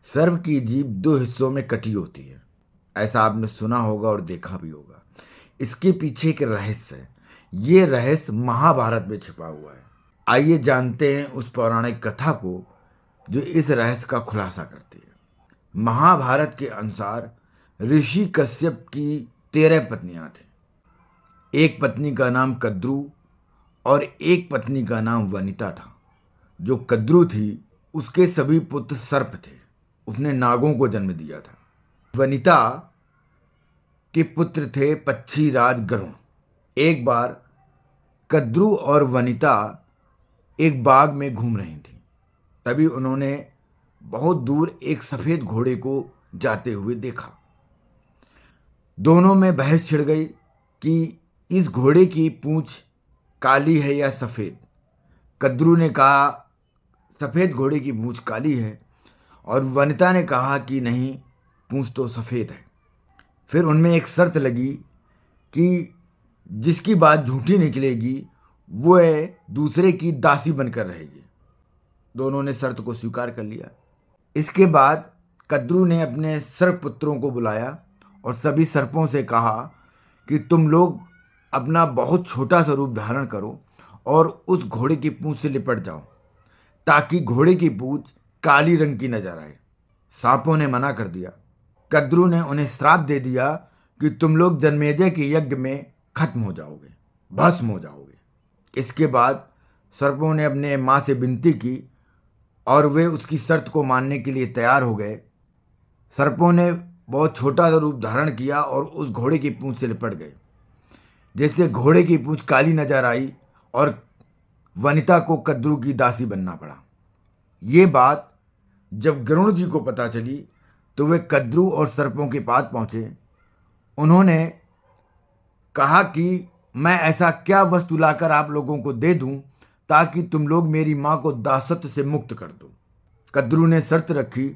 सर्प की जीभ दो हिस्सों में कटी होती है। ऐसा आपने सुना होगा और देखा भी होगा। इसके पीछे एक रहस्य है। ये रहस्य महाभारत में छिपा हुआ है। आइए जानते हैं उस पौराणिक कथा को जो इस रहस्य का खुलासा करती है। महाभारत के अनुसार ऋषि कश्यप की 13 पत्नियां थीं। एक पत्नी का नाम कद्रू और एक पत्नी का नाम वनिता था। जो कद्रू थी उसके सभी पुत्र सर्प थे। उसने नागों को जन्म दिया था। वनिता के पुत्र थे पक्षीराज गरुण। एक बार कद्रू और वनिता एक बाग में घूम रही थी। तभी उन्होंने बहुत दूर एक सफेद घोड़े को जाते हुए देखा। दोनों में बहस छिड़ गई कि इस घोड़े की पूंछ काली है या सफेद। कद्रू ने कहा सफेद घोड़े की पूंछ काली है और वनिता ने कहा कि नहीं, पूंछ तो सफेद है। फिर उनमें एक शर्त लगी कि जिसकी बात झूठी निकलेगी वो दूसरे की दासी बनकर रहेगी। दोनों ने शर्त को स्वीकार कर लिया। इसके बाद कद्रू ने अपने सर्प पुत्रों को बुलाया और सभी सर्पों से कहा कि तुम लोग अपना बहुत छोटा सा रूप धारण करो और उस घोड़े की पूंछ से लिपट जाओ ताकि घोड़े की पूंछ काली रंग की नजर आए। सांपों ने मना कर दिया। कद्रू ने उन्हें श्राप दे दिया कि तुम लोग जन्मेजय के यज्ञ में खत्म हो जाओगे, भस्म हो जाओगे। इसके बाद सर्पों ने अपने माँ से विनती की और वे उसकी शर्त को मानने के लिए तैयार हो गए। सर्पों ने बहुत छोटा सा रूप धारण किया और उस घोड़े की पूंछ से लिपट गए। जैसे घोड़े की पूंछ काली नजर आई और वनिता को कद्रू की दासी बनना पड़ा। ये बात जब गरुण जी को पता चली तो वे कद्रू और सर्पों के पास पहुंचे। उन्होंने कहा कि मैं ऐसा क्या वस्तु लाकर आप लोगों को दे दूं ताकि तुम लोग मेरी माँ को दासत्व से मुक्त कर दो। कद्रू ने शर्त रखी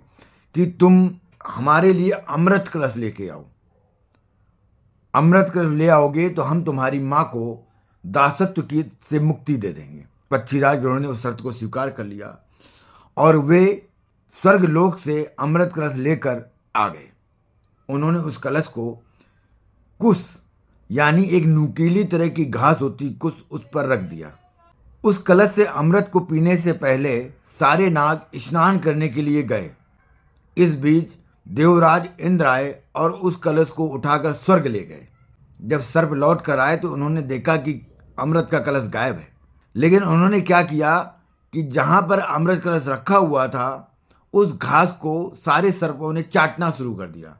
कि तुम हमारे लिए अमृत कलश लेके आओ। अमृत कलश ले आओगे तो हम तुम्हारी माँ को दासत्व की से मुक्ति दे देंगे। पक्षीराज गरुड़ ने उस शर्त को स्वीकार कर लिया और वे स्वर्गलोक से अमृत कलश लेकर आ गए। उन्होंने उस कलश को कुश यानी एक नुकीली तरह की घास होती कुश उस पर रख दिया। उस कलश से अमृत को पीने से पहले सारे नाग स्नान करने के लिए गए। इस बीच देवराज इंद्र आए और उस कलश को उठाकर स्वर्ग ले गए। जब सर्प लौट कर आए तो उन्होंने देखा कि अमृत का कलश गायब है। लेकिन उन्होंने क्या किया कि जहां पर अमृत कलश रखा हुआ था उस घास को सारे सर्पों ने चाटना शुरू कर दिया,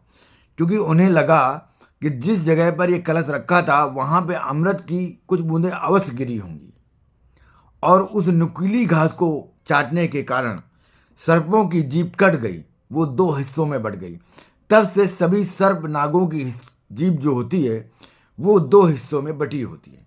क्योंकि उन्हें लगा कि जिस जगह पर यह कलश रखा था वहां पे अमृत की कुछ बूंदें अवश्य गिरी होंगी। और उस नुकीली घास को चाटने के कारण सर्पों की जीभ कट गई, वो 2 हिस्सों में बट गई। तब से सभी सर्प नागों की जीभ जो होती है वो 2 हिस्सों में बटी होती है।